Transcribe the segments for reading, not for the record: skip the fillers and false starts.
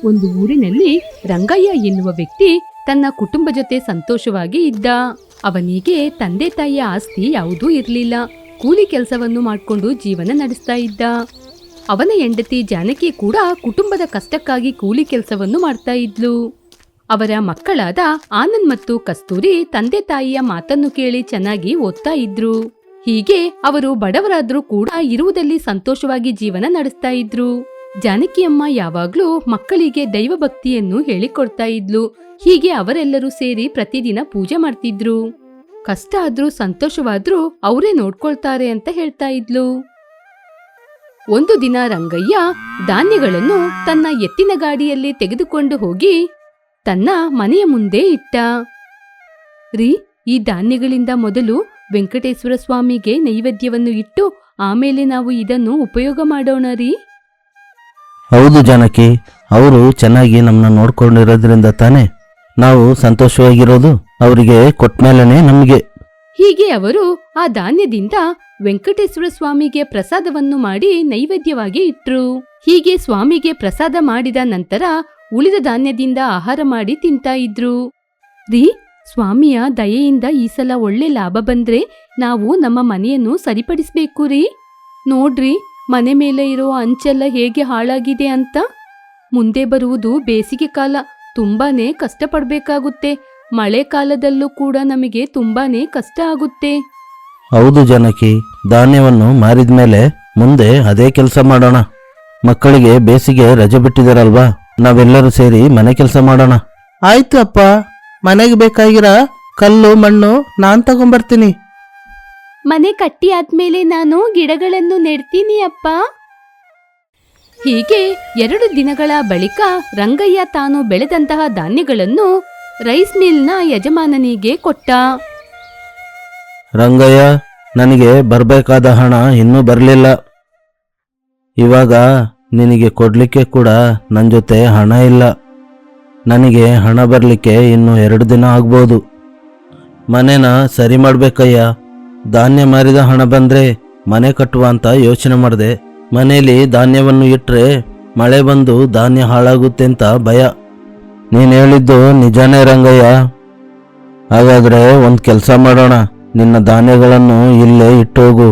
ಒಂದು ಊರಿನಲ್ಲಿ ರಂಗಯ್ಯ ಎನ್ನುವ ವ್ಯಕ್ತಿ ತನ್ನ ಕುಟುಂಬ ಜೊತೆ ಸಂತೋಷವಾಗಿ ಇದ್ದ. ಅವನಿಗೆ ತಂದೆ ತಾಯಿಯ ಆಸ್ತಿ ಯಾವುದೂ ಇರಲಿಲ್ಲ. ಕೂಲಿ ಕೆಲಸವನ್ನು ಮಾಡಿಕೊಂಡು ಜೀವನ ನಡೆಸ್ತಾ ಇದ್ದ. ಅವನ ಹೆಂಡತಿ ಜಾನಕಿ ಕೂಡ ಕುಟುಂಬದ ಕಷ್ಟಕ್ಕಾಗಿ ಕೂಲಿ ಕೆಲಸವನ್ನು ಮಾಡ್ತಾ ಇದ್ಲು. ಅವರ ಮಕ್ಕಳಾದ ಆನಂದ್ ಮತ್ತು ಕಸ್ತೂರಿ ತಂದೆ ತಾಯಿಯ ಮಾತನ್ನು ಕೇಳಿ ಚೆನ್ನಾಗಿ ಓದ್ತಾ ಇದ್ರು. ಹೀಗೆ ಅವರು ಬಡವರಾದ್ರೂ ಕೂಡ ಇರುವುದಲ್ಲಿ ಸಂತೋಷವಾಗಿ ಜೀವನ ನಡೆಸ್ತಾ ಇದ್ರು. ಜಾನಕಿಯಮ್ಮ ಯಾವಾಗ್ಲೂ ಮಕ್ಕಳಿಗೆ ದೈವ ಭಕ್ತಿಯನ್ನು ಹೇಳಿಕೊಡ್ತಾ ಇದ್ಲು. ಹೀಗೆ ಅವರೆಲ್ಲರೂ ಸೇರಿ ಪ್ರತಿದಿನ ಪೂಜೆ ಮಾಡ್ತಿದ್ರು. ಕಷ್ಟ ಆದ್ರೂ ಸಂತೋಷವಾದ್ರೂ ಅವರೇ ನೋಡ್ಕೊಳ್ತಾರೆ ಅಂತ ಹೇಳ್ತಾ ಇದ್ಲು. ಒಂದು ದಿನ ರಂಗಯ್ಯ ಧಾನ್ಯಗಳನ್ನು ತನ್ನ ಎತ್ತಿನ ಗಾಡಿಯಲ್ಲಿ ತೆಗೆದುಕೊಂಡು ಹೋಗಿ ತನ್ನ ಮನೆಯ ಮುಂದೆ ಇಟ್ಟ. ರೀ, ಈ ಧಾನ್ಯಗಳಿಂದ ಮೊದಲು ವೆಂಕಟೇಶ್ವರ ಸ್ವಾಮಿಗೆ ನೈವೇದ್ಯವನ್ನು ಇಟ್ಟು ಆಮೇಲೆ ನಾವು ಇದನ್ನು ಉಪಯೋಗ ಮಾಡೋಣ ರೀ. ಹೌದು ಜಾನಕಿ, ಅವರು ಚೆನ್ನಾಗಿ ನಮ್ಮನ್ನ ನೋಡ್ಕೊಂಡಿರೋದ್ರಿಂದ ತಾನೇ ನಾವು ಸಂತೋಷವಾಗಿರೋದು. ಅವರಿಗೆ ಕೊಟ್ಮೇಲೆ ನಮಗೆ. ಹೀಗೆ ಅವರು ಆ ಧಾನ್ಯದಿಂದ ವೆಂಕಟೇಶ್ವರ ಸ್ವಾಮಿಗೆ ಪ್ರಸಾದವನ್ನು ಮಾಡಿ ನೈವೇದ್ಯವಾಗಿ ಇಟ್ರು. ಹೀಗೆ ಸ್ವಾಮಿಗೆ ಪ್ರಸಾದ ಮಾಡಿದ ನಂತರ ಉಳಿದ ಧಾನ್ಯದಿಂದ ಆಹಾರ ಮಾಡಿ ತಿಂತಾ ಇದ್ರು. ರೀ, ಸ್ವಾಮಿಯ ದಯೆಯಿಂದ ಈ ಸಲ ಒಳ್ಳೆ ಲಾಭ ಬಂದ್ರೆ ನಾವು ನಮ್ಮ ಮನೆಯನ್ನು ಸರಿಪಡಿಸ್ಬೇಕು ರೀ. ನೋಡ್ರಿ, ಮನೆ ಮೇಲೆ ಇರೋ ಅಂಚೆಲ್ಲ ಹೇಗೆ ಹಾಳಾಗಿದೆ ಅಂತ. ಮುಂದೆ ಬರುವುದು ಬೇಸಿಗೆ ಕಾಲ, ತುಂಬಾನೇ ಕಷ್ಟಪಡ್ಬೇಕಾಗುತ್ತೆ. ಮಳೆ ಕಾಲದಲ್ಲೂ ಕೂಡ ನಮಗೆ ತುಂಬಾನೇ ಕಷ್ಟ ಆಗುತ್ತೆ. ಹೌದು ಜಾನಕಿ, ಧಾನ್ಯವನ್ನು ಮಾರಿದ ಮೇಲೆ ಮುಂದೆ ಅದೇ ಕೆಲಸ ಮಾಡೋಣ. ಮಕ್ಕಳಿಗೆ ಬೇಸಿಗೆ ರಜೆ ಬಿಟ್ಟಿದಾರಲ್ವಾ, ನಾವೆಲ್ಲರೂ ಸೇರಿ ಮನೆ ಕೆಲಸ ಮಾಡೋಣ. ಆಯ್ತು ಅಪ್ಪ, ಮನೆಗೆ ಬೇಕಾಗಿರ ಕಲ್ಲು ಮಣ್ಣು ನಾನ್ ತಗೊಂಬರ್ತೀನಿ. ಮನೆ ಕಟ್ಟಿ ಆದ್ಮೇಲೆ ನಾನು ಗಿಡಗಳನ್ನು ನೆಡ್ತೀನಿ ಅಪ್ಪ. ಹೀಗೆ 2 ದಿನಗಳ ಬಳಿಕ ರಂಗಯ್ಯ ತಾನು ಬೆಳೆದಂತಹ ಧಾನ್ಯಗಳನ್ನು ರೈಸ್ ಮಿಲ್ನ ಯಜಮಾನನಿಗೆ ಕೊಟ್ಟ. ರಂಗಯ್ಯ, ನನಗೆ ಬರಬೇಕಾದ ಹಣ ಇನ್ನೂ ಬರಲಿಲ್ಲ. ಇವಾಗ ನಿನಗೆ ಕೊಡ್ಲಿಕ್ಕೆ ಕೂಡ ನನ್ನ ಜೊತೆ ಹಣ ಇಲ್ಲ. ನನಗೆ ಹಣ ಬರಲಿಕ್ಕೆ ಇನ್ನು 2 ದಿನ ಆಗ್ಬೋದು. ಮನೆನ ಸರಿ ಮಾಡ್ಬೇಕಯ್ಯ. ಧಾನ್ಯ ಮಾರಿದ ಹಣ ಬಂದ್ರೆ ಮನೆ ಕಟ್ಟುವ ಅಂತ ಯೋಚನೆ ಮಾಡಿದೆ. ಮನೆಯಲ್ಲಿ ಧಾನ್ಯವನ್ನು ಇಟ್ಟರೆ ಮಳೆ ಬಂದು ಧಾನ್ಯ ಹಾಳಾಗುತ್ತೆ ಅಂತ ಭಯ. ನೀನು ಹೇಳಿದ್ದು ನಿಜಾನೇ ರಂಗಯ್ಯ. ಹಾಗಾದ್ರೆ ಒಂದು ಕೆಲಸ ಮಾಡೋಣ, ನಿನ್ನ ಧಾನ್ಯಗಳನ್ನು ಇಲ್ಲೇ ಇಟ್ಟೋಗು.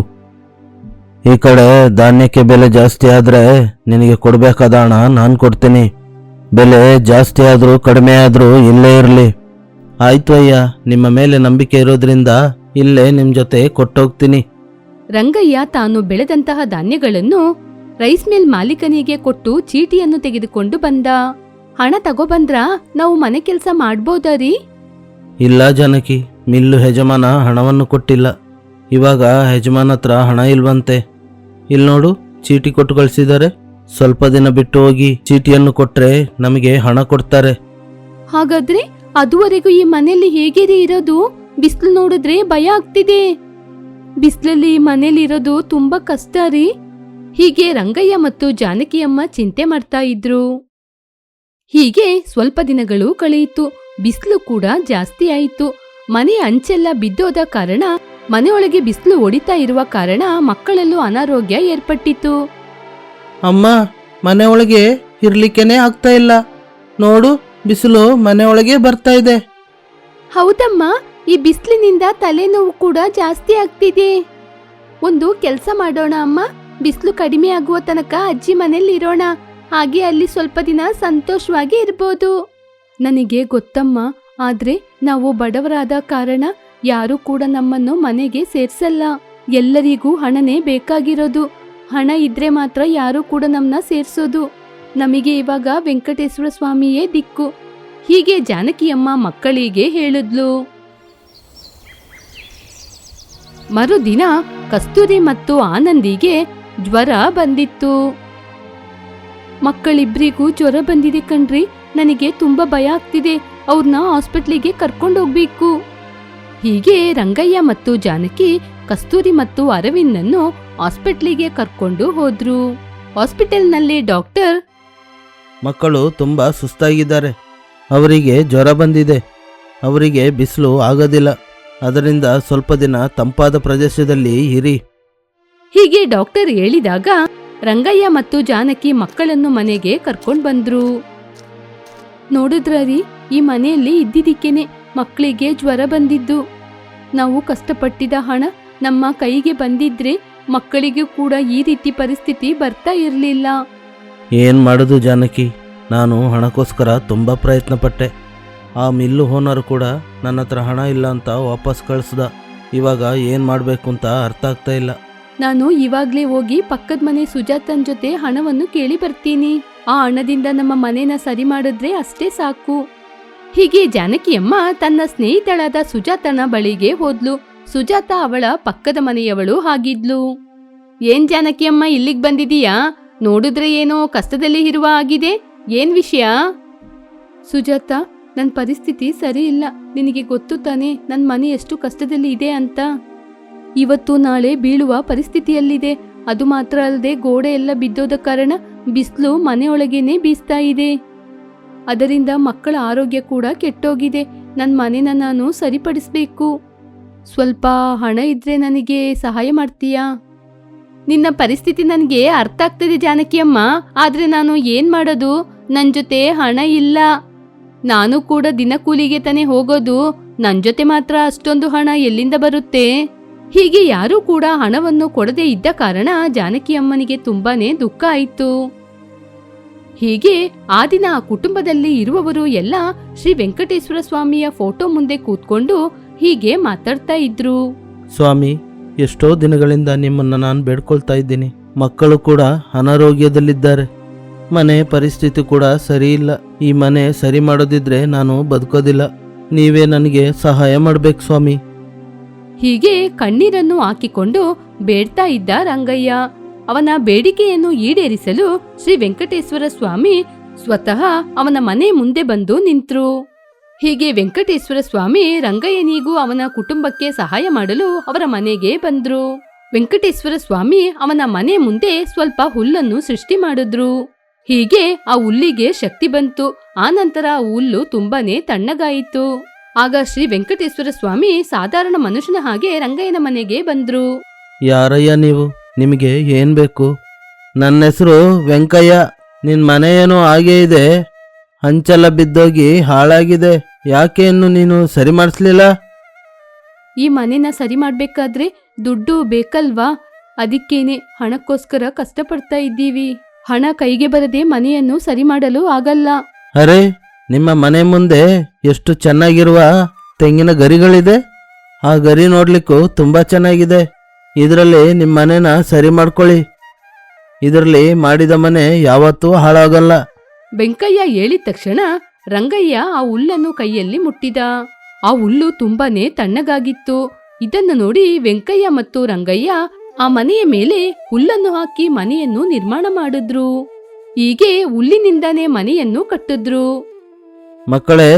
ಈ ಕಡೆ ಧಾನ್ಯಕ್ಕೆ ಬೆಲೆ ಜಾಸ್ತಿ ಆದರೆ ನಿನಗೆ ಕೊಡಬೇಕಾದ ಹಣ ನಾನು ಕೊಡ್ತೀನಿ. ಬೆಲೆ ಜಾಸ್ತಿ ಆದರೂ ಕಡಿಮೆ ಆದರೂ ಇಲ್ಲೇ ಇರಲಿ. ಆಯ್ತು ಅಯ್ಯ, ನಿಮ್ಮ ಮೇಲೆ ನಂಬಿಕೆ ಇರೋದ್ರಿಂದ ಇಲ್ಲೇ ನಿಮ್ಮ ಜೊತೆ ಕೊಟ್ಟೋಗ್ತೀನಿ. ರಂಗಯ್ಯ ತಾನು ಬೆಳೆದಂತಹ ಧಾನ್ಯಗಳನ್ನು ರೈಸ್ ಮಿಲ್ ಮಾಲೀಕನಿಗೆ ಕೊಟ್ಟು ಚೀಟಿಯನ್ನು ತೆಗೆದುಕೊಂಡು ಬಂದ. ಹಣ ತಗೋಬಂದ್ರಾ? ನಾವು ಮನೆ ಕೆಲಸ ಮಾಡ್ಬೋದಾ ರೀ? ಇಲ್ಲ ಜಾನಕಿ, ಮಿಲ್ಲು ಯಜಮಾನ ಹಣವನ್ನು ಕೊಟ್ಟಿಲ್ಲ. ಇವಾಗ ಯಜಮಾನ ಹತ್ರ ಹಣ ಇಲ್ವಂತೆ. ಇಲ್ಲಿ ನೋಡು, ಚೀಟಿ ಕೊಟ್ಟು ಕಳಿಸಿದ್ದಾರೆ. ಸ್ವಲ್ಪ ದಿನ ಬಿಟ್ಟು ಹೋಗಿ ಚೀಟಿಯನ್ನು ಕೊಟ್ರೆ ನಮಗೆ ಹಣ ಕೊಡ್ತಾರೆ. ಹಾಗಾದ್ರೆ ಅದುವರೆಗೂ ಈ ಮನೆಯಲ್ಲಿ ಹೇಗೆ ರೀ ಇರೋದು? ಬಿಸಿಲು ನೋಡಿದ್ರೆ ಭಯ ಆಗ್ತಿದೆ. ಬಿಸಿಲಲ್ಲಿ ಮನೇಲಿ ಇರೋದು ತುಂಬಾ ಕಷ್ಟ ರೀ. ಹೀಗೆ ರಂಗಯ್ಯ ಮತ್ತು ಜಾನಕಿಯಮ್ಮ ಚಿಂತೆ ಮಾಡ್ತಾ ಇದ್ರು. ಹೀಗೆ ಸ್ವಲ್ಪ ದಿನಗಳು ಕಳೆಯಿತು. ಬಿಸಿಲು ಕೂಡ ಜಾಸ್ತಿ ಆಯಿತು. ಮನೆ ಅಂಚೆಲ್ಲ ಬಿದ್ದೋದ ಕಾರಣ, ಮನೆಯೊಳಗೆ ಬಿಸಿಲು ಹೊಡಿತಾ ಇರುವ ಕಾರಣ ಮಕ್ಕಳಲ್ಲೂ ಅನಾರೋಗ್ಯ ಏರ್ಪಟ್ಟಿತು. ಅಮ್ಮ, ಮನೆ ಒಳಗೆ ಇರ್ಲಿಕ್ಕೇನೆ ಆಗ್ತಾ ಇಲ್ಲ. ನೋಡು, ಬಿಸಿಲು ಮನೆ ಒಳಗೆ ಬರ್ತಾ ಇದೆ. ಹೌದಮ್ಮ, ಈ ಬಿಸಿಲಿನಿಂದ ತಲೆನೋವು ಕೂಡ ಜಾಸ್ತಿ ಆಗ್ತಿದೆ. ಒಂದು ಕೆಲಸ ಮಾಡೋಣ ಅಮ್ಮ, ಬಿಸಿಲು ಕಡಿಮೆ ಆಗುವ ತನಕ ಅಜ್ಜಿ ಮನೇಲಿ ಇರೋಣ. ಹಾಗೆ ಅಲ್ಲಿ ಸ್ವಲ್ಪ ದಿನ ಸಂತೋಷವಾಗಿ ಇರ್ಬೋದು. ನನಗೆ ಗೊತ್ತಮ್ಮ, ಆದ್ರೆ ನಾವು ಬಡವರಾದ ಕಾರಣ ಯಾರೂ ಕೂಡ ನಮ್ಮನ್ನು ಮನೆಗೆ ಸೇರ್ಸಲ್ಲ. ಎಲ್ಲರಿಗೂ ಹಣನೇ ಬೇಕಾಗಿರೋದು. ಹಣ ಇದ್ರೆ ಮಾತ್ರ ಯಾರೂ ಕೂಡ ನಮ್ಮನ್ನ ಸೇರ್ಸೋದು. ನಮಗೆ ಇವಾಗ ವೆಂಕಟೇಶ್ವರ ಸ್ವಾಮಿಯೇ ದಿಕ್ಕು. ಹೀಗೆ ಜಾನಕಿಯಮ್ಮ ಮಕ್ಕಳಿಗೆ ಹೇಳಿದ್ಲು. ಮರುದಿನ ಕಸ್ತೂರಿ ಮತ್ತು ಆನಂದಿಗೆ ಜ್ವರ ಬಂದಿತ್ತು. ಮಕ್ಕಳಿಬ್ರಿಗೂ ಜ್ವರ ಬಂದಿದೆ ಕಣ್ರಿ, ನನಗೆ ತುಂಬಾ ಭಯ ಆಗ್ತಿದೆ. ಅವ್ರನ್ನ ಹಾಸ್ಪಿಟ್ಲಿಗೆ ಕರ್ಕೊಂಡೋಗ್ಬೇಕು. ಹೀಗೆ ರಂಗಯ್ಯ ಮತ್ತು ಜಾನಕಿ ಕಸ್ತೂರಿ ಮತ್ತು ಅರವಿಂದನ್ನು ಹಾಸ್ಪಿಟ್ಲಿಗೆ ಕರ್ಕೊಂಡು ಹೋದ್ರು. ಹಾಸ್ಪಿಟಲ್ನಲ್ಲಿ ಡಾಕ್ಟರ್, ಮಕ್ಕಳು ತುಂಬ ಸುಸ್ತಾಗಿದ್ದಾರೆ. ಅವರಿಗೆ ಜ್ವರ ಬಂದಿದೆ. ಅವರಿಗೆ ಬಿಸಿಲು ಆಗೋದಿಲ್ಲ. ಅದರಿಂದ ಸ್ವಲ್ಪ ದಿನ ತಂಪಾದ ಪ್ರದೇಶದಲ್ಲಿ ಇರಿ. ಹೀಗೆ ಡಾಕ್ಟರ್ ಹೇಳಿದಾಗ ರಂಗಯ್ಯ ಮತ್ತು ಜಾನಕಿ ಮಕ್ಕಳನ್ನು ಮನೆಗೆ ಕರ್ಕೊಂಡು ಬಂದ್ರು. ನೋಡಿದ್ರೀ, ಈ ಮನೆಯಲ್ಲಿ ಇದ್ದಿದ್ದಕ್ಕೇನೆ ಮಕ್ಕಳಿಗೆ ಜ್ವರ ಬಂದಿದ್ದು. ನಾವು ಕಷ್ಟಪಟ್ಟಿದ ಹಣ ನಮ್ಮ ಕೈಗೆ ಬಂದಿದ್ರೆ ಮಕ್ಕಳಿಗೂ ಕೂಡ ಈ ರೀತಿ ಪರಿಸ್ಥಿತಿ ಬರ್ತಾ ಇರಲಿಲ್ಲ. ಏನು ಮಾಡೋದು ಜಾನಕಿ, ನಾನು ಹಣಕ್ಕೋಸ್ಕರ ತುಂಬ ಪ್ರಯತ್ನ ಪಟ್ಟೆ. ಆ ಮಿಲ್ಲು ಓನರ್ ಕೂಡ ನನ್ನ ಹತ್ರ ಹಣ ಇಲ್ಲ ಅಂತ ವಾಪಸ್ ಕಳಿಸ್ದ. ಇವಾಗ ಏನು ಮಾಡಬೇಕು ಅಂತ ಅರ್ಥ ಆಗ್ತಾ ಇಲ್ಲ. ನಾನು ಇವಾಗ್ಲೇ ಹೋಗಿ ಪಕ್ಕದ ಮನೆ ಸುಜಾತನ್ ಜೊತೆ ಹಣವನ್ನು ಕೇಳಿ ಬರ್ತೀನಿ. ಆ ಹಣದಿಂದ ನಮ್ಮ ಮನೇನ ಸರಿ ಮಾಡಿದ್ರೆ ಅಷ್ಟೇ ಸಾಕು. ಹೀಗೆ ಜಾನಕಿಯಮ್ಮ ತನ್ನ ಸ್ನೇಹಿತಳಾದ ಸುಜಾತನ ಬಳಿಗೆ ಹೋದ್ಲು. ಸುಜಾತ ಅವಳ ಪಕ್ಕದ ಮನೆಯವಳು ಆಗಿದ್ಲು. ಏನ್ ಜಾನಕಿಯಮ್ಮ, ಇಲ್ಲಿಗೆ ಬಂದಿದೀಯಾ? ನೋಡಿದ್ರೆ ಏನೋ ಕಷ್ಟದಲ್ಲಿ ಇರುವ ಆಗಿದೆ. ಏನ್ ವಿಷಯ? ಸುಜಾತ, ನನ್ನ ಪರಿಸ್ಥಿತಿ ಸರಿ ಇಲ್ಲ. ನಿನಗೆ ಗೊತ್ತು ತಾನೇ ನನ್ನ ಮನೆ ಎಷ್ಟು ಕಷ್ಟದಲ್ಲಿ ಇದೆ ಅಂತ. ಇವತ್ತು ನಾಳೆ ಬೀಳುವ ಪರಿಸ್ಥಿತಿಯಲ್ಲಿದೆ. ಅದು ಮಾತ್ರ ಅಲ್ಲದೆ ಗೋಡೆ ಎಲ್ಲ ಬಿದ್ದೋದ ಕಾರಣ ಬಿಸಿಲು ಮನೆಯೊಳಗೇನೆ ಬೀಸ್ತಾ ಇದೆ. ಅದರಿಂದ ಮಕ್ಕಳ ಆರೋಗ್ಯ ಕೂಡ ಕೆಟ್ಟೋಗಿದೆ. ನನ್ನ ಮನೆನ ನಾನು ಸರಿಪಡಿಸ್ಬೇಕು. ಸ್ವಲ್ಪ ಹಣ ಇದ್ರೆ ನನಗೆ ಸಹಾಯ ಮಾಡ್ತೀಯಾ? ನಿನ್ನ ಪರಿಸ್ಥಿತಿ ನನಗೆ ಅರ್ಥ ಆಗ್ತದೆ ಜಾನಕಿಯಮ್ಮ, ಆದ್ರೆ ನಾನು ಏನ್ ಮಾಡೋದು? ನನ್ನ ಜೊತೆ ಹಣ ಇಲ್ಲ. ನಾನು ಕೂಡ ದಿನ ಕೂಲಿಗೆ ತಾನೇ ಹೋಗೋದು. ನನ್ನ ಜೊತೆ ಮಾತ್ರ ಅಷ್ಟೊಂದು ಹಣ ಎಲ್ಲಿಂದ ಬರುತ್ತೆ? ಹೀಗೆ ಯಾರೂ ಕೂಡ ಹಣವನ್ನು ಕೊಡದೇ ಇದ್ದ ಕಾರಣ ಜಾನಕಿಯಮ್ಮನಿಗೆ ತುಂಬಾನೇ ದುಃಖ ಆಯಿತು. ಹೀಗೆ ಆ ದಿನ ಆ ಕುಟುಂಬದಲ್ಲಿ ಇರುವವರು ಎಲ್ಲ ಶ್ರೀ ವೆಂಕಟೇಶ್ವರ ಸ್ವಾಮಿಯ ಫೋಟೋ ಮುಂದೆ ಕೂತ್ಕೊಂಡು ಹೀಗೆ ಮಾತಾಡ್ತಾ ಇದ್ರು. ಸ್ವಾಮಿ, ಎಷ್ಟೋ ದಿನಗಳಿಂದ ನಿಮ್ಮನ್ನು ನಾನು ಬೇಡ್ಕೊಳ್ತಾ ಇದ್ದೀನಿ. ಮಕ್ಕಳು ಕೂಡ ಅನಾರೋಗ್ಯದಲ್ಲಿದ್ದಾರೆ. ಮನೆ ಪರಿಸ್ಥಿತಿ ಕೂಡ ಸರಿ ಇಲ್ಲ. ಈ ಮನೆ ಸರಿ ಮಾಡೋದಿದ್ರೆ ನಾನು ಬದುಕೋದಿಲ್ಲ. ನೀವೇ ನನಗೆ ಸಹಾಯ ಮಾಡ್ಬೇಕು ಸ್ವಾಮಿ. ಹೀಗೆ ಕಣ್ಣೀರನ್ನು ಹಾಕಿಕೊಂಡು ಬೇಡ್ತಾ ಇದ್ದ ರಂಗಯ್ಯ. ಅವನ ಬೇಡಿಕೆಯನ್ನು ಈಡೇರಿಸಲು ಶ್ರೀ ವೆಂಕಟೇಶ್ವರ ಸ್ವಾಮಿ ಸ್ವತಃ ಅವನ ಮನೆ ಮುಂದೆ ಬಂದು ನಿಂತ್ರು. ಹೀಗೆ ವೆಂಕಟೇಶ್ವರ ಸ್ವಾಮಿ ರಂಗಯ್ಯನಿಗೂ ಅವನ ಕುಟುಂಬಕ್ಕೆ ಸಹಾಯ ಮಾಡಲು ಅವರ ಮನೆಗೆ ಬಂದ್ರು. ವೆಂಕಟೇಶ್ವರ ಸ್ವಾಮಿ ಅವನ ಮನೆ ಮುಂದೆ ಸ್ವಲ್ಪ ಹುಲ್ಲನ್ನು ಸೃಷ್ಟಿ ಮಾಡಿದ್ರು. ಹೀಗೆ ಆ ಹುಲ್ಲಿಗೆ ಶಕ್ತಿ ಬಂತು. ಆನಂತರ ಆ ಹುಲ್ಲು ತುಂಬಾನೇ ತಣ್ಣಗಾಯಿತು. ಆಗ ಶ್ರೀ ವೆಂಕಟೇಶ್ವರ ಸ್ವಾಮಿ ಸಾಧಾರಣ ಮನುಷ್ಯನ ಹಾಗೆ ರಂಗಯ್ಯನ ಮನೆಗೆ ಬಂದ್ರು. ಯಾರಯ್ಯ ನೀವು? ನಿಮಗೆ ಏನು ಬೇಕು? ನನ್ನ ಹೆಸರು ವೆಂಕಯ್ಯ. ನಿನ್ನ ಮನೆ ಏನೋ ಹಾಗೇ ಇದೆ, ಹಂಚೆಲ್ಲ ಬಿದ್ದೋಗಿ ಹಾಳಾಗಿದೆ. ಯಾಕೆ ಇನ್ನು ನೀನು ಸರಿ ಮಾಡಿಸ್ಲಿಲ್ಲ? ಈ ಮನೆನ ಸರಿ ಮಾಡ್ಬೇಕಾದ್ರೆ ದುಡ್ಡು ಬೇಕಲ್ವಾ? ಅದಕ್ಕೇನೆ ಹಣಕ್ಕೋಸ್ಕರ ಕಷ್ಟಪಡ್ತಾ ಇದ್ದೀವಿ. ಹಣ ಕೈಗೆ ಬರದೆ ಮನೆಯನ್ನು ಸರಿ ಮಾಡಲು ಆಗಲ್ಲ. ಅರೆ, ನಿಮ್ಮ ಮನೆ ಮುಂದೆ ಎಷ್ಟು ಚೆನ್ನಾಗಿರುವ ತೆಂಗಿನ ಗರಿಗಳಿದೆ. ಆ ಗರಿ ನೋಡ್ಲಿಕ್ಕೂ ತುಂಬಾ ಚೆನ್ನಾಗಿದೆ. ಇದರಲ್ಲಿ ನಿಮ್ಮ ಮನೆನ ಸರಿ ಮಾಡ್ಕೊಳ್ಳಿ. ಇದರಲ್ಲಿ ಮಾಡಿದ ಮನೆ ಯಾವತ್ತೂ ಹಾಳಾಗಲ್ಲ. ವೆಂಕಯ್ಯ ಹೇಳಿದ ತಕ್ಷಣ ರಂಗಯ್ಯ ಆ ಹುಲ್ಲನ್ನು ಕೈಯಲ್ಲಿ ಮುಟ್ಟಿದ. ಆ ಹುಲ್ಲು ತುಂಬಾನೇ ತಣ್ಣಗಾಗಿತ್ತು. ಇದನ್ನು ನೋಡಿ ವೆಂಕಯ್ಯ ಮತ್ತು ರಂಗಯ್ಯ ಆ ಮನೆಯ ಮೇಲೆ ಹುಲ್ಲನ್ನು ಹಾಕಿ ಮನೆಯನ್ನು ನಿರ್ಮಾಣ ಮಾಡಿದ್ರು. ಹೀಗೆ ಹುಲ್ಲಿನಿಂದಾನೇ ಮನೆಯನ್ನು ಕಟ್ಟಿದ್ರು. ಮಕ್ಕಳೇ,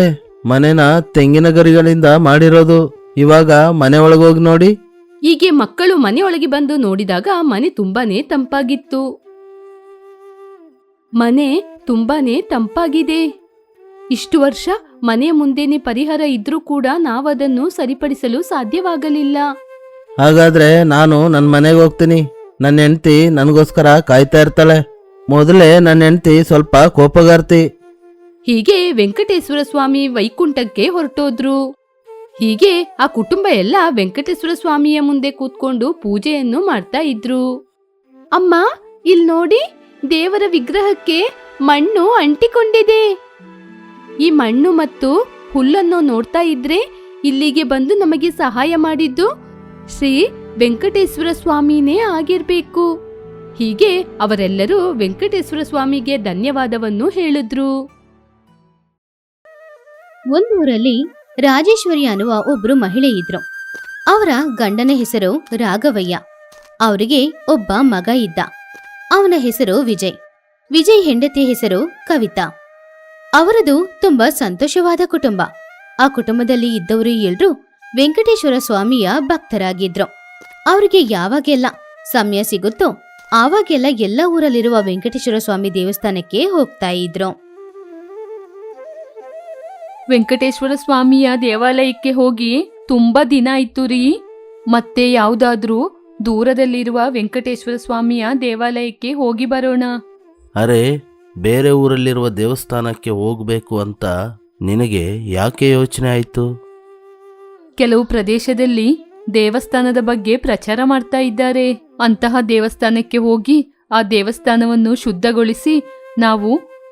ಮನೆನ ತೆಂಗಿನ ಗರಿಗಳಿಂದ ಮಾಡಿರೋದು. ಇವಾಗ ಮನೆ ಒಳಗೋಗಿ ನೋಡಿ. ಹೀಗೆ ಮಕ್ಕಳು ಮನೆಯೊಳಗೆ ಬಂದು ನೋಡಿದಾಗ ಮನೆ ತುಂಬಾನೇ ತಂಪಾಗಿತ್ತು. ಮನೆ ತುಂಬಾನೇ ತಂಪಾಗಿದೆ. ಇಷ್ಟು ವರ್ಷ ಮನೆಯ ಮುಂದೆನೆ ಪರಿಹಾರ ಇದ್ರೂ ಕೂಡ ನಾವದನ್ನು ಸರಿಪಡಿಸಲು ಸಾಧ್ಯವಾಗಲಿಲ್ಲ. ಹಾಗಾದ್ರೆ ನಾನು ನನ್ನ ಮನೆಗೆ ಹೋಗ್ತೀನಿ. ನನ್ನ ಹೆಂಡತಿ ನನಗೋಸ್ಕರ ಕಾಯ್ತಾ ಇರ್ತಾಳೆ. ಮೊದಲೇ ನನ್ನ ಹೆಂಡತಿ ಸ್ವಲ್ಪ ಕೋಪಗಾರ್ತಿ. ಹೀಗೆ ವೆಂಕಟೇಶ್ವರ ಸ್ವಾಮಿ ವೈಕುಂಠಕ್ಕೆ ಹೊರಟೋದ್ರು. ಹೀಗೆ ಆ ಕುಟುಂಬ ಎಲ್ಲ ವೆಂಕಟೇಶ್ವರ ಸ್ವಾಮಿಯ ಮುಂದೆ ಕೂತ್ಕೊಂಡು ಪೂಜೆಯನ್ನು ಮಾಡ್ತಾ ಇದ್ರು. ಅಮ್ಮ, ಇಲ್ ನೋಡಿ, ದೇವರ ವಿಗ್ರಹಕ್ಕೆ ಮಣ್ಣು ಅಂಟಿಕೊಂಡಿದೆ. ಈ ಮಣ್ಣು ಮತ್ತು ಹುಲ್ಲನ್ನು ನೋಡ್ತಾ ಇದ್ರೆ ಇಲ್ಲಿಗೆ ಬಂದು ನಮಗೆ ಸಹಾಯ ಮಾಡಿದ್ದು ಶ್ರೀ ವೆಂಕಟೇಶ್ವರ ಸ್ವಾಮಿನೇ ಆಗಿರ್ಬೇಕು. ಹೀಗೆ ಅವರೆಲ್ಲರೂ ವೆಂಕಟೇಶ್ವರ ಸ್ವಾಮಿಗೆ ಧನ್ಯವಾದವನ್ನು ಹೇಳಿದ್ರು. ಒಂದೂರಲ್ಲಿ ರಾಜೇಶ್ವರಿ ಅನ್ನುವ ಒಬ್ರು ಮಹಿಳೆ ಇದ್ರು. ಅವರ ಗಂಡನ ಹೆಸರು ರಾಘವಯ್ಯ. ಅವರಿಗೆ ಒಬ್ಬ ಮಗ ಇದ್ದ. ಅವನ ಹೆಸರು ವಿಜಯ್. ವಿಜಯ್ ಹೆಂಡತಿ ಹೆಸರು ಕವಿತಾ. ಅವರದು ತುಂಬಾ ಸಂತೋಷವಾದ ಕುಟುಂಬ. ಆ ಕುಟುಂಬದಲ್ಲಿ ಇದ್ದವರು ಎಲ್ರೂ ವೆಂಕಟೇಶ್ವರ ಸ್ವಾಮಿಯ ಭಕ್ತರಾಗಿದ್ರು. ಅವರಿಗೆ ಯಾವಾಗೆಲ್ಲ ಸಮಯ ಸಿಗುತ್ತೋ ಆವಾಗೆಲ್ಲ ಎಲ್ಲ ಊರಲ್ಲಿರುವ ವೆಂಕಟೇಶ್ವರ ಸ್ವಾಮಿ ದೇವಸ್ಥಾನಕ್ಕೆ ಹೋಗ್ತಾ ಇದ್ರು. ವೆಂಕಟೇಶ್ವರ ಸ್ವಾಮಿಯ ದೇವಾಲಯಕ್ಕೆ ಹೋಗಿ ತುಂಬಾ ದಿನ ಆಯ್ತು ರೀ. ಮತ್ತೆ ಯಾವ್ದಾದ್ರೂ ದೂರದಲ್ಲಿರುವ ವೆಂಕಟೇಶ್ವರ ಸ್ವಾಮಿಯ ದೇವಾಲಯಕ್ಕೆ ಹೋಗಿ ಬರೋಣ. ಅರೆ, ಬೇರೆ ಊರಲ್ಲಿರುವ ದೇವಸ್ಥಾನಕ್ಕೆ ಹೋಗಬೇಕು ಅಂತ ನಿನಗೆ ಯಾಕೆ ಯೋಚನೆ ಆಯಿತು? ಕೆಲವು ಪ್ರದೇಶದಲ್ಲಿ ದೇವಸ್ಥಾನದ ಬಗ್ಗೆ ಪ್ರಚಾರ ಮಾಡ್ತಾ ಇದ್ದಾರೆ. ಅಂತಹ ದೇವಸ್ಥಾನಕ್ಕೆ ಹೋಗಿ ಆ ದೇವಸ್ಥಾನವನ್ನು ಶುದ್ಧಗೊಳಿಸಿ ನಾವು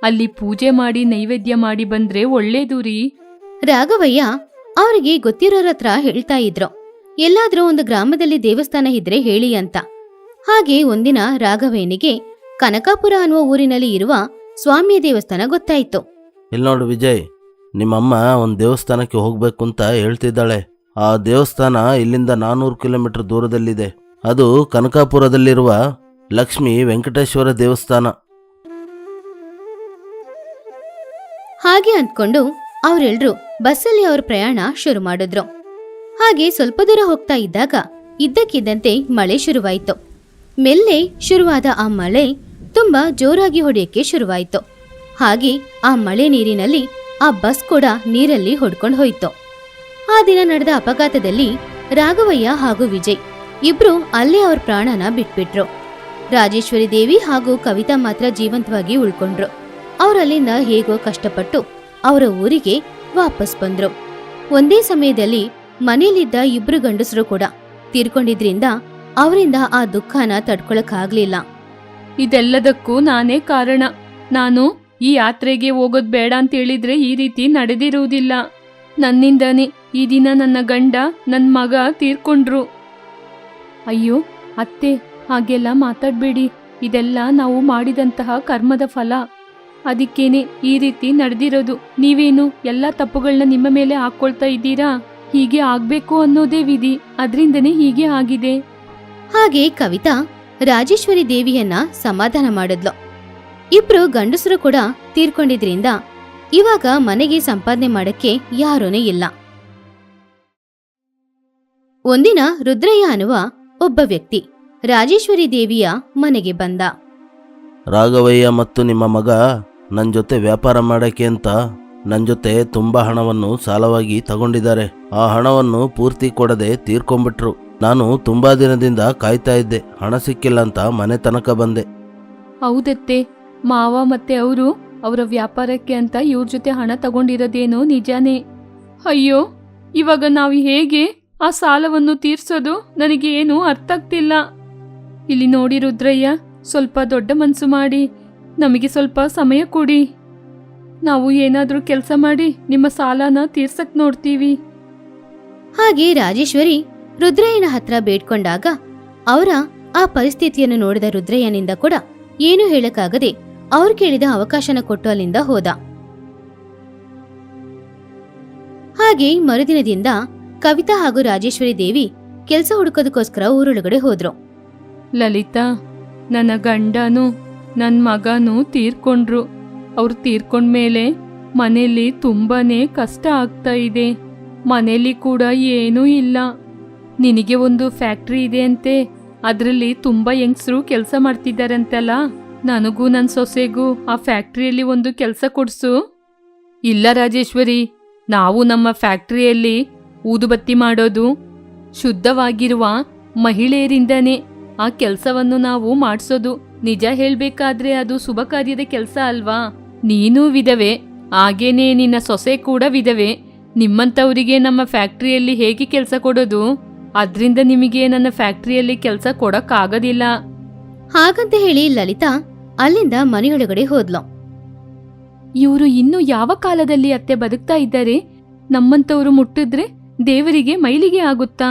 ಅಲ್ಲಿ ಪೂಜೆ ಮಾಡಿ ನೈವೇದ್ಯ ಮಾಡಿ ಬಂದ್ರೆ ಒಳ್ಳೇದು ರೀ. ರಾಘವಯ್ಯ ಅವರಿಗೆ ಗೊತ್ತಿರೋರ ಹತ್ರ ಹೇಳ್ತಾ ಇದ್ರು, ಎಲ್ಲಾದ್ರೂ ಒಂದು ಗ್ರಾಮದಲ್ಲಿ ದೇವಸ್ಥಾನ ಇದ್ರೆ ಹೇಳಿ ಅಂತ. ಹಾಗೆ ಒಂದಿನ ರಾಘವಯ್ಯನಿಗೆ ಕನಕಾಪುರ ಅನ್ನುವ ಊರಿನಲ್ಲಿ ಇರುವ ಸ್ವಾಮಿಯ ದೇವಸ್ಥಾನ ಗೊತ್ತಾಯಿತು. ಇಲ್ಲಿ ನೋಡು ವಿಜಯ್, ನಿಮ್ಮಮ್ಮ ಒಂದು ದೇವಸ್ಥಾನಕ್ಕೆ ಹೋಗಬೇಕು ಅಂತ ಹೇಳ್ತಿದ್ದಾಳೆ. ಆ ದೇವಸ್ಥಾನ ಇಲ್ಲಿಂದ 400 ಕಿಲೋಮೀಟರ್ ದೂರದಲ್ಲಿದೆ. ಅದು ಕನಕಾಪುರದಲ್ಲಿರುವ ಲಕ್ಷ್ಮೀ ವೆಂಕಟೇಶ್ವರ ದೇವಸ್ಥಾನ. ಹಾಗೆ ಅಂದ್ಕೊಂಡು ಅವರೆಲ್ಲರೂ ಬಸ್ಸಲ್ಲಿ ಅವ್ರ ಪ್ರಯಾಣ ಶುರು ಮಾಡಿದ್ರು. ಹಾಗೆ ಸ್ವಲ್ಪ ದೂರ ಹೋಗ್ತಾ ಇದ್ದಾಗ ಇದ್ದಕ್ಕಿದ್ದಂತೆ ಮಳೆ ಶುರುವಾಯಿತು. ಮೆಲ್ಲೆ ಶುರುವಾದ ಆ ಮಳೆ ತುಂಬಾ ಜೋರಾಗಿ ಹೊಡೆಯಕ್ಕೆ ಶುರುವಾಯಿತು. ಹಾಗೆ ಆ ಮಳೆ ನೀರಿನಲ್ಲಿ ಆ ಬಸ್ ಕೂಡ ನೀರಲ್ಲಿ ಹೊಡ್ಕೊಂಡು ಹೋಯಿತು. ಆ ದಿನ ನಡೆದ ಅಪಘಾತದಲ್ಲಿ ರಾಘವಯ್ಯ ಹಾಗೂ ವಿಜಯ್ ಇಬ್ರು ಅಲ್ಲೇ ಅವ್ರ ಪ್ರಾಣನ ಬಿಟ್ಬಿಟ್ರು. ರಾಜೇಶ್ವರಿ ದೇವಿ ಹಾಗೂ ಕವಿತಾ ಮಾತ್ರ ಜೀವಂತವಾಗಿ ಉಳ್ಕೊಂಡ್ರು. ಅವರಲ್ಲಿಂದ ಹೇಗೋ ಕಷ್ಟಪಟ್ಟು ಅವರ ಊರಿಗೆ ವಾಪಸ್ ಬಂದ್ರು. ಒಂದೇ ಸಮಯದಲ್ಲಿ ಮನೆಯಲ್ಲಿದ್ದ ಇಬ್ರು ಗಂಡಸರು ಕೂಡ ತೀರ್ಕೊಂಡಿದ್ರಿಂದ ಅವರಿಂದ ಆ ದುಃಖನ ತಡ್ಕೊಳಕ್ಕಾಗ್ಲಿಲ್ಲ. ಇದೆಲ್ಲದಕ್ಕೂ ನಾನೇ ಕಾರಣ. ನಾನು ಈ ಯಾತ್ರೆಗೆ ಹೋಗೋದ್ ಬೇಡ ಅಂತ ಹೇಳಿದ್ರೆ ಈ ರೀತಿ ನಡೆದಿರುವುದಿಲ್ಲ. ನನ್ನಿಂದಾನೇ ಈ ದಿನ ನನ್ನ ಗಂಡ ನನ್ನ ಮಗ ತೀರ್ಕೊಂಡ್ರು. ಅಯ್ಯೋ ಅತ್ತೆ, ಹಾಗೆಲ್ಲ ಮಾತಾಡ್ಬೇಡಿ. ಇದೆಲ್ಲ ನಾವು ಮಾಡಿದಂತಹ ಕರ್ಮದ ಫಲ. ಅದಕ್ಕೇನೆ ಈ ರೀತಿ ನಡೆದಿರೋದು. ನೀವೇನು ಎಲ್ಲ ತಪ್ಪುಗಳನ್ನ ನಿಮ್ಮ ಮೇಲೆ ಹಾಕೊಳ್ತಾ ಇದ್ದೀರಾ? ಹೀಗೆ ಆಗ್ಬೇಕು ಅನ್ನೋದೇ ವಿಧಿ, ಅದ್ರಿಂದನೇ ಹೀಗೆ ಆಗಿದೆ. ಹಾಗೆ ಕವಿತಾ ರಾಜೇಶ್ವರಿ ದೇವಿಯನ್ನ ಸಮಾಧಾನ ಮಾಡಿದ್ಲು. ಇಬ್ರು ಗಂಡಸರು ಕೂಡ ತೀರ್ಕೊಂಡಿದ್ರಿಂದ ಇವಾಗ ಮನೆಗೆ ಸಂಪಾದನೆ ಮಾಡಕ್ಕೆ ಯಾರೂನೇ ಇಲ್ಲ. ಒಂದಿನ ರುದ್ರಯ್ಯ ಅನ್ನುವ ಒಬ್ಬ ವ್ಯಕ್ತಿ ರಾಜೇಶ್ವರಿ ದೇವಿಯ ಮನೆಗೆ ಬಂದ. ರಾಘವಯ್ಯ ಮತ್ತು ನಿಮ್ಮ ಮಗ ನನ್ನ ಜೊತೆ ವ್ಯಾಪಾರ ಮಾಡೋಕ್ಕೆ ಅಂತ ನನ್ನ ಜೊತೆ ತುಂಬ ಹಣವನ್ನು ಸಾಲವಾಗಿ ತಗೊಂಡಿದ್ದಾರೆ. ಆ ಹಣವನ್ನು ಪೂರ್ತಿ ಕೊಡದೆ ತೀರ್ಕೊಂಡ್ಬಿಟ್ರು. ನಾನು ತುಂಬಾ ದಿನದಿಂದ ಕಾಯ್ತಾ ಇದ್ದೆ, ಹಣ ಸಿಕ್ಕಿಲ್ಲ ಅಂತ ಮನೆ ತನಕ ಬಂದೆ. ಹೌದತ್ತೆ, ಮಾವ ಮತ್ತೆ ಅವರು ಅವರ ವ್ಯಾಪಾರಕ್ಕೆ ಅಂತ ಇವ್ರ ಜೊತೆ ಹಣ ತಗೊಂಡಿರೋದೇನೋ ನಿಜಾನೇ. ಅಯ್ಯೋ, ಇವಾಗ ನಾವು ಹೇಗೆ ಆ ಸಾಲವನ್ನು ತೀರ್ಸೋದು? ನನಗೆ ಏನು ಅರ್ಥ ಆಗ್ತಿಲ್ಲ. ಇಲ್ಲಿ ನೋಡಿ ರುದ್ರಯ್ಯ, ಸ್ವಲ್ಪ ದೊಡ್ಡ ಮನಸ್ಸು ಮಾಡಿ ನಮಗೆ ಸ್ವಲ್ಪ ಸಮಯ ಕೊಡಿ. ನಾವು ಏನಾದ್ರೂ ಕೆಲಸ ಮಾಡಿ ನಿಮ್ಮ ಸಾಲನ ತೀರ್ಸಕ್ ನೋಡ್ತೀವಿ. ಹಾಗೆ ರಾಜೇಶ್ವರಿ ರುದ್ರಯ್ಯನ ಹತ್ರ ಬೇಡ್ಕೊಂಡಾಗ ಅವರ ಆ ಪರಿಸ್ಥಿತಿಯನ್ನು ನೋಡಿದ ರುದ್ರಯ್ಯನಿಂದ ಕೂಡ ಏನೂ ಹೇಳಕ್ಕಾಗದೆ ಅವ್ರು ಕೇಳಿದ ಅವಕಾಶನ ಕೊಟ್ಟು ಅಲ್ಲಿಂದ ಹೋದ. ಹಾಗೆ ಮರುದಿನದಿಂದ ಕವಿತಾ ಹಾಗೂ ರಾಜೇಶ್ವರಿ ದೇವಿ ಕೆಲಸ ಹುಡುಕೋದಕ್ಕೋಸ್ಕರ ಊರೊಳಗಡೆ ಹೋದ್ರು. ಲಲಿತಾ, ನನ್ನ ಗಂಡನು ನನ್ನ ಮಗನೂ ತೀರ್ಕೊಂಡ್ರು. ಅವ್ರು ತೀರ್ಕೊಂಡ್ಮೇಲೆ ಮನೆಯಲ್ಲಿ ತುಂಬಾನೇ ಕಷ್ಟ ಆಗ್ತಾ ಇದೆ. ಮನೆಯಲ್ಲಿ ಕೂಡ ಏನೂ ಇಲ್ಲ. ನಿನಗೆ ಒಂದು ಫ್ಯಾಕ್ಟ್ರಿ ಇದೆ ಅಂತೆ, ಅದರಲ್ಲಿ ತುಂಬಾ ಯಂಗ್ಸ್ರು ಕೆಲಸ ಮಾಡ್ತಿದ್ದಾರಂತಲ್ಲ. ನನಗೂ ನನ್ನ ಸೊಸೆಗೂ ಆ ಫ್ಯಾಕ್ಟ್ರಿಯಲ್ಲಿ ಒಂದು ಕೆಲಸ ಕೊಡ್ಸು. ಇಲ್ಲ ರಾಜೇಶ್ವರಿ, ನಾವು ನಮ್ಮ ಫ್ಯಾಕ್ಟ್ರಿಯಲ್ಲಿ ಊದುಬತ್ತಿ ಮಾಡೋದು ಶುದ್ಧವಾಗಿರುವ ಮಹಿಳೆಯರಿಂದನೇ ಆ ಕೆಲಸವನ್ನು ನಾವು ಮಾಡಿಸೋದು. ನಿಜ ಹೇಳ್ಬೇಕಾದ್ರೆ ಅದು ಶುಭ ಕಾರ್ಯದ ಕೆಲಸ ಅಲ್ವಾ? ನೀನೂ ವಿಧವೆ, ಹಾಗೇನೇ ನಿನ್ನ ಸೊಸೆ ಕೂಡ ವಿಧವೆ. ನಿಮ್ಮಂಥವರಿಗೆ ನಮ್ಮ ಫ್ಯಾಕ್ಟ್ರಿಯಲ್ಲಿ ಹೇಗೆ ಕೆಲಸ ಕೊಡೋದು? ಅದರಿಂದ ನಿಮಗೆ ನನ್ನ ಫ್ಯಾಕ್ಟ್ರಿಯಲ್ಲಿ ಕೆಲಸ ಕೊಡಕ್ಕಾಗೋದಿಲ್ಲ. ಹಾಗಂತ ಹೇಳಿ ಲಲಿತಾ ಅಲ್ಲಿಂದ ಮನೆಯೊಳಗಡೆ ಹೋದ್ಲು. ಇವರು ಇನ್ನು ಯಾವ ಕಾಲದಲ್ಲಿ ಅತ್ತೆ ಬದುಕ್ತಾ ಇದ್ದಾರೆ? ನಮ್ಮಂತವರು ಮುಟ್ಟಿದ್ರೆ ದೇವರಿಗೆ ಮೈಲಿಗೆ ಆಗುತ್ತಾ?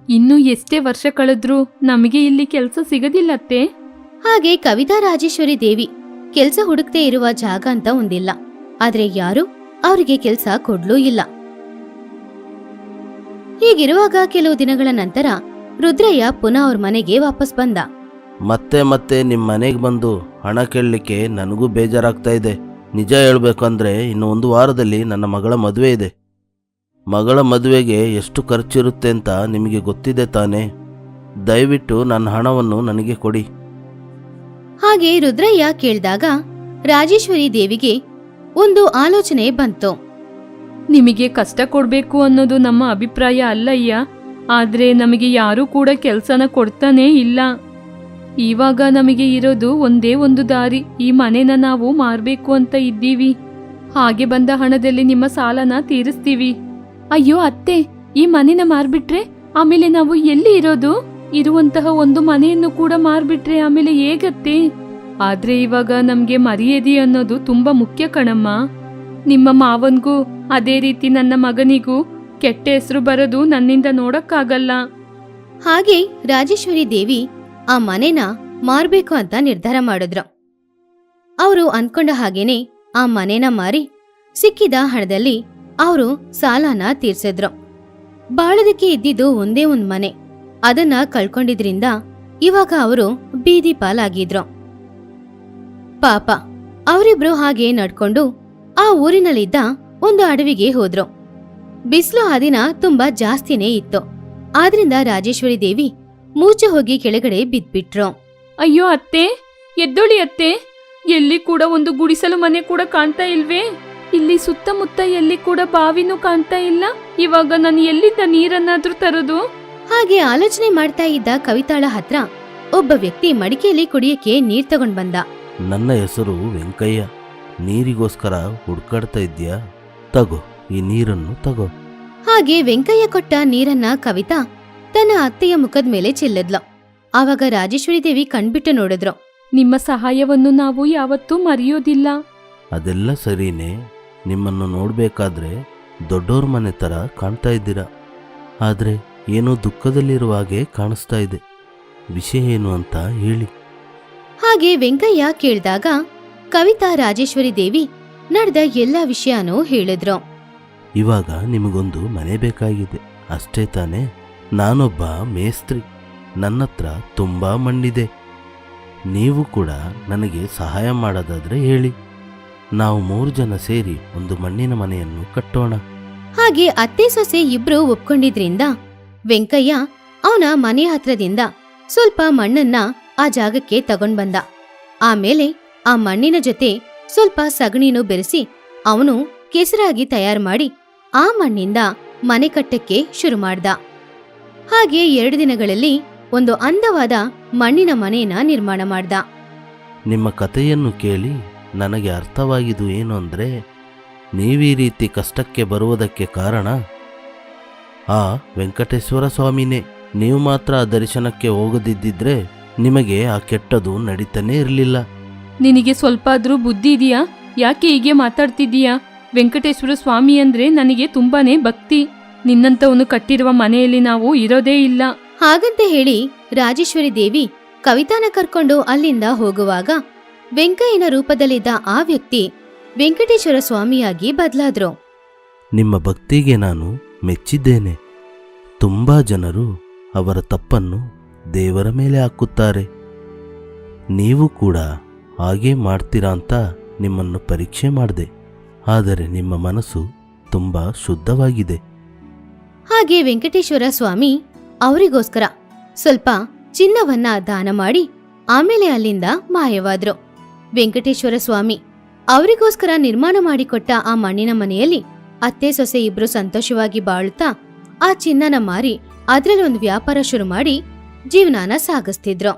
ಇನ್ನು ಎಷ್ಟೇ ವರ್ಷ ಕಳೆದ್ರೂ ನಮಗೆ ಇಲ್ಲಿ ಕೆಲಸ ಸಿಗದಿಲ್ಲತ್ತೆ. ಹಾಗೆ ಕವಿತಾ ರಾಜೇಶ್ವರಿ ದೇವಿ ಕೆಲ್ಸ ಹುಡುಕ್ತೆ ಇರುವ ಜಾಗ ಅಂತ ಒಂದಿಲ್ಲ. ಆದ್ರೆ ಯಾರು ಅವರಿಗೆ ಕೆಲ್ಸ ಕೊಡ್ಲೂ ಇಲ್ಲ. ಹೀಗಿರುವಾಗ ಕೆಲವು ದಿನಗಳ ನಂತರ ರುದ್ರಯ್ಯ ಪುನಃ ಅವ್ರ ಮನೆಗೆ ವಾಪಸ್ ಬಂದ. ಮತ್ತೆ ಮತ್ತೆ ನಿಮ್ಮ ಮನೆಗೆ ಬಂದು ಹಣ ಕೇಳಲಿಕ್ಕೆ ನನಗೂ ಬೇಜಾರಾಗ್ತಾ ಇದೆ. ನಿಜ ಹೇಳ್ಬೇಕಂದ್ರೆ ಇನ್ನು 1 ವಾರದಲ್ಲಿ ನನ್ನ ಮಗಳ ಮದುವೆ ಇದೆ. ಮಗಳ ಮದುವೆಗೆ ಎಷ್ಟು ಖರ್ಚಿರುತ್ತೆ ಅಂತ ನಿಮಗೆ ಗೊತ್ತಿದೆ ತಾನೇ? ದಯವಿಟ್ಟು ನನ್ನ ಹಣವನ್ನು ನನಗೆ ಕೊಡಿ. ಹಾಗೆ ರುದ್ರಯ್ಯ ಕೇಳಿದಾಗ ರಾಜೇಶ್ವರಿ ದೇವಿಗೆ ಒಂದು ಆಲೋಚನೆ ಬಂತು. ನಿಮಗೆ ಕಷ್ಟ ಕೊಡ್ಬೇಕು ಅನ್ನೋದು ನಮ್ಮ ಅಭಿಪ್ರಾಯ ಅಲ್ಲಯ್ಯ. ಆದ್ರೆ ನಮಗೆ ಯಾರೂ ಕೂಡ ಕೆಲಸನ ಕೊಡ್ತಾನೇ ಇಲ್ಲ. ಇವಾಗ ನಮಗೆ ಇರೋದು ಒಂದೇ ಒಂದು ದಾರಿ. ಈ ಮನೆನ ನಾವು ಮಾರ್ಬೇಕು ಅಂತ ಇದ್ದೀವಿ. ಹಾಗೆ ಬಂದ ಹಣದಲ್ಲಿ ನಿಮ್ಮ ಸಾಲನ ತೀರಿಸ್ತೀವಿ. ಅಯ್ಯೋ ಅತ್ತೆ, ಈ ಮನೆನ ಮಾರ್ಬಿಟ್ರೆ ಆಮೇಲೆ ನಾವು ಎಲ್ಲಿ ಇರೋದು? ಇರುವಂತಹ ಒಂದು ಮನೆಯನ್ನು ಕೂಡ ಮಾರ್ಬಿಟ್ರೆ ಆಮೇಲೆ ಹೇಗತ್ತೆ? ಆದ್ರೆ ಇವಾಗ ನಮ್ಗೆ ಮರ್ಯಾದೆ ಅನ್ನೋದು ತುಂಬಾ ಮುಖ್ಯ ಕಣಮ್ಮ. ನಿಮ್ಮ ಮಾವನ್ಗೂ ಅದೇ ರೀತಿ ನನ್ನ ಮಗನಿಗೂ ಕೆಟ್ಟ ಹೆಸರು ಬರೋದು ನನ್ನಿಂದ ನೋಡಕ್ಕಾಗಲ್ಲ. ಹಾಗೆ ರಾಜೇಶ್ವರಿ ದೇವಿ ಆ ಮನೆನ ಮಾರ್ಬೇಕು ಅಂತ ನಿರ್ಧಾರ ಮಾಡಿದ್ರು. ಅವರು ಅನ್ಕೊಂಡ ಹಾಗೇನೆ ಆ ಮನೆನ ಮಾರಿ ಸಿಕ್ಕಿದ ಹಣದಲ್ಲಿ ಅವರು ಸಾಲನ ತೀರ್ಸಿದ್ರು. ಬಾಳೋದಕ್ಕೆ ಇದ್ದಿದ್ದು ಒಂದೇ ಒಂದ್ ಮನೆ, ಅದನ್ನ ಕಳ್ಕೊಂಡಿದ್ರಿಂದ ಇವಾಗ ಅವರು ಬೀದಿ ಪಾಲಾಗಿದ್ರು. ಪಾಪ ಅವರಿಬ್ರು ಹಾಗೆ ನಡ್ಕೊಂಡು ಆ ಊರಿನಲ್ಲಿದ್ದ ಒಂದು ಅಡವಿಗೆ ಹೋದ್ರು. ಬಿಸಿಲು ಆ ದಿನ ತುಂಬಾ ಜಾಸ್ತಿನೇ ಇತ್ತು. ಆದ್ರಿಂದ ರಾಜೇಶ್ವರಿ ದೇವಿ ಮೂಚೆ ಹೋಗಿ ಕೆಳಗಡೆ ಬಿದ್ಬಿಟ್ರು. ಅಯ್ಯೋ ಅತ್ತೆ, ಎದ್ದೊಳಿ ಅತ್ತೆ. ಎಲ್ಲಿ ಕೂಡ ಒಂದು ಗುಡಿಸಲು ಮನೆ ಕೂಡ ಕಾಣ್ತಾ ಇಲ್ವೇ? ಇಲ್ಲಿ ಸುತ್ತಮುತ್ತ ಎಲ್ಲಿ ಕೂಡ ಬಾವಿನೂ ಕಾಣ್ತಾ ಇಲ್ಲ. ಇವಾಗ ನಾನು ಎಲ್ಲಿಂದ ನೀರನ್ನಾದ್ರೂ ತರೋದು? ಹಾಗೆ ಆಲೋಚನೆ ಮಾಡ್ತಾ ಇದ್ದ ಕವಿತಾಳ ಹತ್ರ ಒಬ್ಬ ವ್ಯಕ್ತಿ ಮಡಿಕೆಯಲ್ಲಿ ಕುಡಿಯಕ್ಕೆ ನೀರ್ ತಗೊಂಡ್ ಬಂದ. ನನ್ನ ಹೆಸರು ವೆಂಕಯ್ಯ. ನೀರಿಗೋಸ್ಕರ ಹುಡ್ಕಾಡ್ತಾ ಇದ್ಯಾ? ತಗೋ, ಈ ನೀರನ್ನು ತಗೋ. ಹಾಗೆ ವೆಂಕಯ್ಯ ಕೊಟ್ಟ ನೀರನ್ನ ಕವಿತಾ ತನ್ನ ಅತ್ತೆಯ ಮುಖದ ಮೇಲೆ ಚೆಲ್ಲಿದ್ಲು. ಆವಾಗ ರಾಜೇಶ್ವರಿ ದೇವಿ ಕಣ್ಬಿಟ್ಟು ನೋಡಿದ್ರು. ನಿಮ್ಮ ಸಹಾಯವನ್ನು ನಾವು ಯಾವತ್ತೂ ಮರೆಯೋದಿಲ್ಲ. ಅದೆಲ್ಲ ಸರಿನೇ. ನಿಮ್ಮನ್ನು ನೋಡ್ಬೇಕಾದ್ರೆ ದೊಡ್ಡೋರ್ ಮನೆ ತರ ಕಾಣ್ತಾ ಇದ್ದೀರಾ. ಆದ್ರೆ ಏನೋ ದುಃಖದಲ್ಲಿರುವ ಹಾಗೆ ಕಾಣಿಸ್ತಾ ಇದೆ. ವಿಷಯ ಏನು ಅಂತ ಹೇಳಿ. ಹಾಗೆ ವೆಂಕಯ್ಯ ಕೇಳಿದಾಗ ಕವಿತಾ ರಾಜೇಶ್ವರಿ ದೇವಿ ನಡೆದ ಎಲ್ಲ ವಿಷಯನೂ ಹೇಳಿದ್ರು. ಇವಾಗ ನಿಮಗೊಂದು ಮನೆ ಬೇಕಾಗಿದೆ ಅಷ್ಟೇ ತಾನೇ? ನಾನೊಬ್ಬ ಮೇಸ್ತ್ರಿ. ನನ್ನತ್ರ ತುಂಬಾ ಮಣ್ಣಿದೆ. ನೀವು ಕೂಡ ನನಗೆ ಸಹಾಯ ಮಾಡೋದಾದ್ರೆ ಹೇಳಿ. ನಾವು 3 ಜನ ಸೇರಿ ಒಂದು ಮಣ್ಣಿನ ಮನೆಯನ್ನು ಕಟ್ಟೋಣ. ಹಾಗೆ ಅತ್ತೆ ಸೊಸೆ ಇಬ್ರು ಒಪ್ಕೊಂಡಿದ್ರಿಂದ ವೆಂಕಯ್ಯ ಅವನ ಮನೆ ಹತ್ರದಿಂದ ಸ್ವಲ್ಪ ಮಣ್ಣನ್ನ ಆ ಜಾಗಕ್ಕೆ ತಗೊಂಡ್ ಬಂದ. ಆಮೇಲೆ ಆ ಮಣ್ಣಿನ ಜೊತೆ ಸ್ವಲ್ಪ ಸಗಣಿನೂ ಬೆರೆಸಿ ಅವನು ಕೆಸರಾಗಿ ತಯಾರು ಮಾಡಿ ಆ ಮಣ್ಣಿಂದ ಮನೆ ಕಟ್ಟಕ್ಕೆ ಶುರು ಮಾಡ್ದ. ಹಾಗೆ 2 ದಿನಗಳಲ್ಲಿ ಒಂದು ಅಂದವಾದ ಮಣ್ಣಿನ ಮನೆಯನ್ನ ನಿರ್ಮಾಣ ಮಾಡ್ದ. ನಿಮ್ಮ ಕಥೆಯನ್ನು ಕೇಳಿ ನನಗೆ ಅರ್ಥವಾಗಿದ್ದು ಏನು ಅಂದರೆ, ನೀವೀ ರೀತಿ ಕಷ್ಟಕ್ಕೆ ಬರುವುದಕ್ಕೆ ಕಾರಣ ಆ ವೆಂಕಟೇಶ್ವರ ಸ್ವಾಮಿನೇ. ನೀವು ಮಾತ್ರ ಆ ದರ್ಶನಕ್ಕೆ ಹೋಗದಿದ್ದಿದ್ರೆ ನಿಮಗೆ ಆ ಕೆಟ್ಟದು ನಡೀತಾನೇ ಇರಲಿಲ್ಲ. ನಿನಗೆ ಸ್ವಲ್ಪ ಆದ್ರೂ ಬುದ್ಧಿ ಇದೆಯಾ? ಯಾಕೆ ಹೀಗೆ ಮಾತಾಡ್ತಿದ್ದೀಯಾ? ವೆಂಕಟೇಶ್ವರ ಸ್ವಾಮಿ ಅಂದ್ರೆ ನನಗೆ ತುಂಬಾನೇ ಭಕ್ತಿ. ನಿನ್ನಂತವನು ಕಟ್ಟಿರುವ ಮನೆಯಲ್ಲಿ ನಾವು ಇರೋದೇ ಇಲ್ಲ. ಹಾಗಂತ ಹೇಳಿ ರಾಜೇಶ್ವರಿ ದೇವಿ ಕವಿತಾನ ಕರ್ಕೊಂಡು ಅಲ್ಲಿಂದ ಹೋಗುವಾಗ ವೆಂಕಯ್ಯನ ರೂಪದಲ್ಲಿದ್ದ ಆ ವ್ಯಕ್ತಿ ವೆಂಕಟೇಶ್ವರ ಸ್ವಾಮಿಯಾಗಿ ಬದಲಾದ್ರು. ನಿಮ್ಮ ಭಕ್ತಿಗೆ ನಾನು ಮೆಚ್ಚಿದ್ದೇನೆ. ತುಂಬಾ ಜನರು ಅವರ ತಪ್ಪನ್ನು ದೇವರ ಮೇಲೆ ಹಾಕುತ್ತಾರೆ. ನೀವು ಕೂಡ ಹಾಗೇ ಮಾಡ್ತೀರಾ ಅಂತ ನಿಮ್ಮನ್ನು ಪರೀಕ್ಷೆ ಮಾಡಿದೆ. ಆದರೆ ನಿಮ್ಮ ಮನಸ್ಸು ತುಂಬಾ ಶುದ್ಧವಾಗಿದೆ. ಹಾಗೆ ವೆಂಕಟೇಶ್ವರ ಸ್ವಾಮಿ ಅವರಿಗೋಸ್ಕರ ಸ್ವಲ್ಪ ಚಿನ್ನವನ್ನ ದಾನ ಮಾಡಿ ಆಮೇಲೆ ಅಲ್ಲಿಂದ ಮಾಯವಾದ್ರು. ವೆಂಕಟೇಶ್ವರ ಸ್ವಾಮಿ ಅವರಿಗೋಸ್ಕರ ನಿರ್ಮಾಣ ಮಾಡಿಕೊಟ್ಟ ಆ ಮಣ್ಣಿನ ಮನೆಯಲ್ಲಿ ಅತ್ತೆ ಸೊಸೆ ಇಬ್ರು ಸಂತೋಷವಾಗಿ ಬಾಳುತ್ತಾ ಆ ಚಿನ್ನನ ಮಾರಿ ಅದ್ರಲ್ಲಿ ಒಂದು ವ್ಯಾಪಾರ ಶುರು ಮಾಡಿ ಜೀವನಾನ ಸಾಗಿಸ್ತಿದ್ರು.